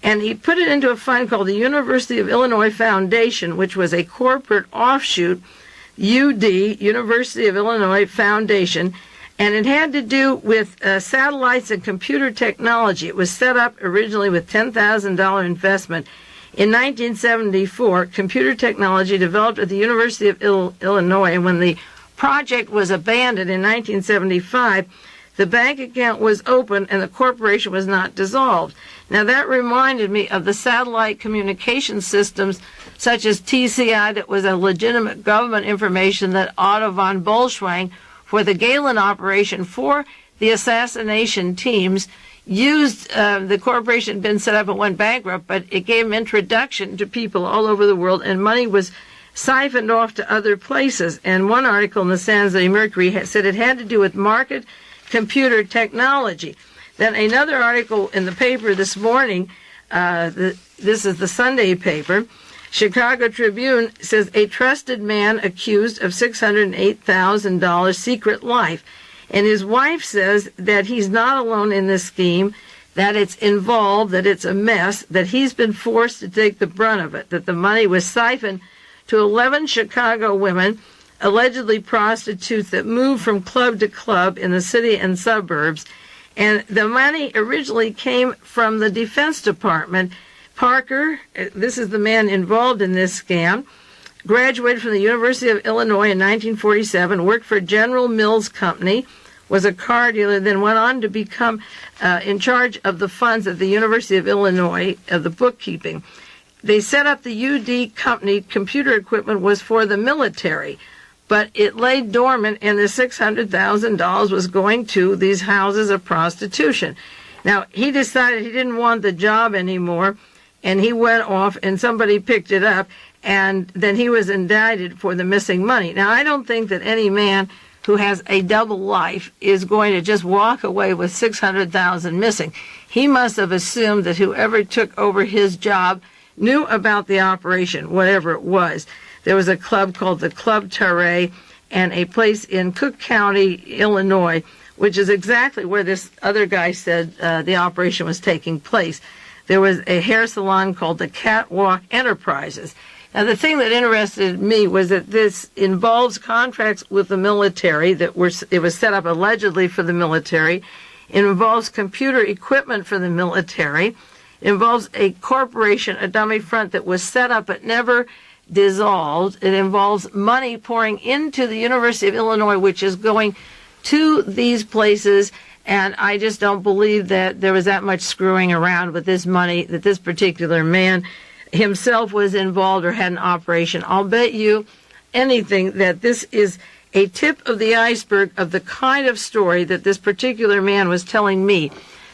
and he put it into a fund called the University of Illinois Foundation, which was a corporate offshoot, UD, University of Illinois Foundation, and it had to do with satellites and computer technology. It was set up originally with $10,000 investment. In 1974, computer technology developed at the University of Illinois, and when the project was abandoned in 1975, the bank account was open and the corporation was not dissolved. Now, that reminded me of the satellite communication systems such as TCI, that was a legitimate government information that Otto von Bolschwing, for the Galen operation for the assassination teams, used. The corporation had been set up and went bankrupt, but it gave them introduction to people all over the world, and money was siphoned off to other places. And one article in the San Jose Mercury said it had to do with market computer technology. Then another article in the paper this morning, this is the Sunday paper, Chicago Tribune, says a trusted man accused of $608,000 secret life. And his wife says that he's not alone in this scheme, that it's involved, that it's a mess, that he's been forced to take the brunt of it, that the money was siphoned to 11 Chicago women, allegedly prostitutes that moved from club to club in the city and suburbs. And the money originally came from the Defense Department. Parker, this is the man involved in this scam, graduated from the University of Illinois in 1947, worked for General Mills Company, was a car dealer, then went on to become in charge of the funds at the University of Illinois, of the bookkeeping. They set up the UD company. Computer equipment was for the military, but it lay dormant, and the $600,000 was going to these houses of prostitution. Now, he decided he didn't want the job anymore, and he went off, and somebody picked it up, and then he was indicted for the missing money. Now, I don't think that any man who has a double life is going to just walk away with $600,000 missing. He must have assumed that whoever took over his job knew about the operation, whatever it was. There was a club called the Club Tarret and a place in Cook County, Illinois, which is exactly where this other guy said the operation was taking place. there was a hair salon called the Catwalk Enterprises. Now, the thing that interested me was that this involves contracts with the military it was set up allegedly for the military. It involves computer equipment for the military. It involves a corporation, a dummy front that was set up but never dissolved. It involves money pouring into the University of Illinois, which is going to these places, and I just don't believe that there was that much screwing around with this money, that this particular man himself was involved or had an operation. I'll bet you anything that this is a tip of the iceberg of the kind of story that this particular man was telling me,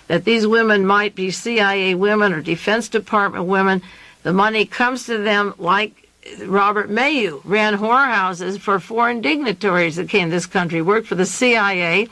that these women might be CIA women or Defense Department women. The money comes to them like Robert Mayu ran whorehouses for foreign dignitaries that came to this country, worked for the CIA.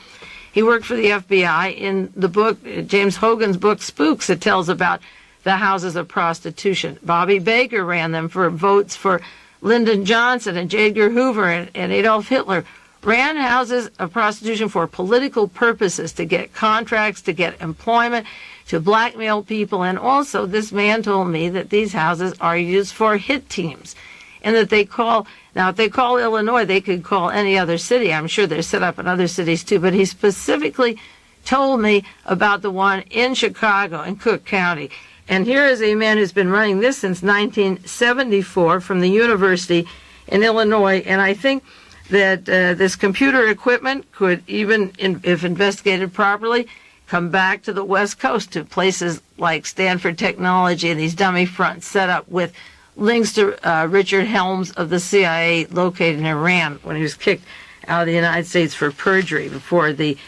He worked for the FBI. In the book, James Hogan's book, Spooks, it tells about the houses of prostitution. Bobby Baker ran them for votes for Lyndon Johnson and J. Edgar Hoover and Adolf Hitler. Ran houses of prostitution for political purposes, to get contracts, to get employment, to blackmail people. And also, this man told me that these houses are used for hit teams. And that they call, now if they call Illinois, they could call any other city. I'm sure they're set up in other cities too. But he specifically told me about the one in Chicago, in Cook County. And here is a man who's been running this since 1974 from the university in Illinois. And I think that this computer equipment could even, if investigated properly, come back to the West Coast, to places like Stanford Technology and these dummy fronts set up with links to Richard Helms of the CIA, located in Iran when he was kicked out of the United States for perjury before the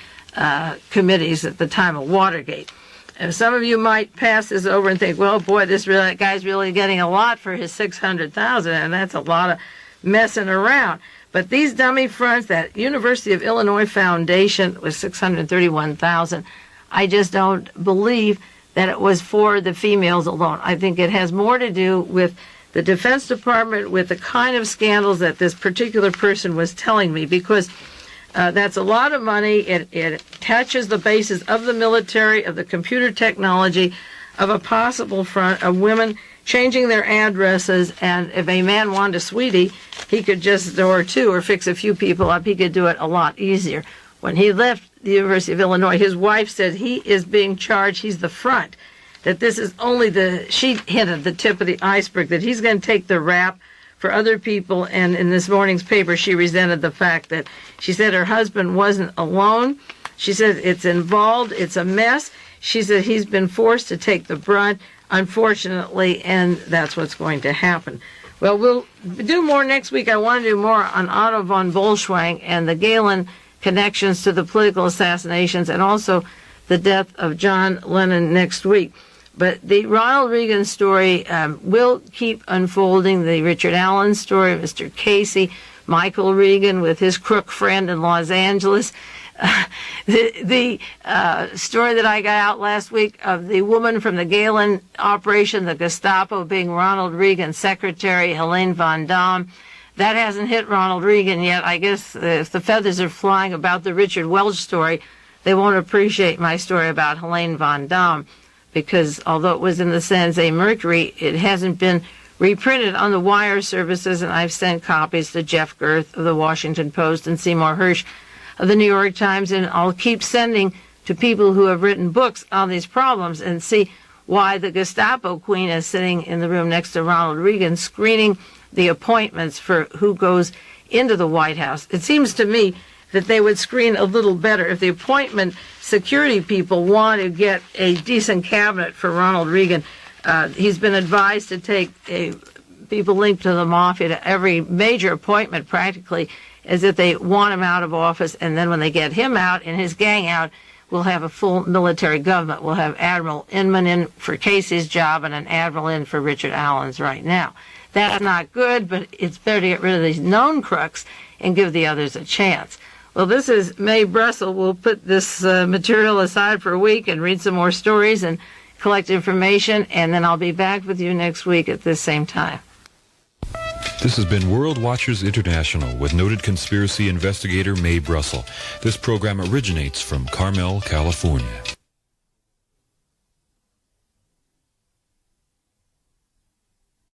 committees at the time of Watergate. And some of you might pass this over and think, well, boy, that guy's really getting a lot for his $600,000, and that's a lot of messing around. But these dummy fronts, that University of Illinois Foundation was $631,000. I just don't believe that it was for the females alone. I think it has more to do with the Defense Department, with the kind of scandals that this particular person was telling me, because that's a lot of money. It touches the bases of the military, of the computer technology, of a possible front of women changing their addresses. And if a man wanted a sweetie, he could just, or two, or fix a few people up. He could do it a lot easier. When he left the University of Illinois, his wife said he is being charged, he's the front, that this is only she hinted, the tip of the iceberg, that he's going to take the rap for other people. And in this morning's paper, she resented the fact that she said her husband wasn't alone. She said it's involved, it's a mess. She said he's been forced to take the brunt, unfortunately, and that's what's going to happen. Well, we'll do more next week. I want to do more on Otto von Bolschwing and the Galen connections to the political assassinations, and also the death of John Lennon next week. But the Ronald Reagan story will keep unfolding. The Richard Allen story, Mr. Casey, Michael Reagan with his crook friend in Los Angeles. The story that I got out last week of the woman from the Galen operation, the Gestapo, being Ronald Reagan's secretary, Helene von Damme. That hasn't hit Ronald Reagan yet. I guess if the feathers are flying about the Richard Welch story, they won't appreciate my story about Helene von Damme, because although it was in the San Jose Mercury, it hasn't been reprinted on the wire services, and I've sent copies to Jeff Gerth of the Washington Post and Seymour Hersh of the New York Times, and I'll keep sending to people who have written books on these problems and see why the Gestapo queen is sitting in the room next to Ronald Reagan screening the appointments for who goes into the White House. It seems to me that they would screen a little better if the appointment security people want to get a decent cabinet for Ronald Reagan. He's been advised to take people linked to the mafia to every major appointment practically, as if they want him out of office, and then when they get him out and his gang out, we'll have a full military government. We'll have Admiral Inman in for Casey's job and an admiral in for Richard Allen's right now. That's not good, but it's better to get rid of these known crooks and give the others a chance. Well, this is Mae Brussell. We'll put this material aside for a week and read some more stories and collect information, and then I'll be back with you next week at this same time. This has been World Watchers International with noted conspiracy investigator Mae Brussell. This program originates from Carmel, California.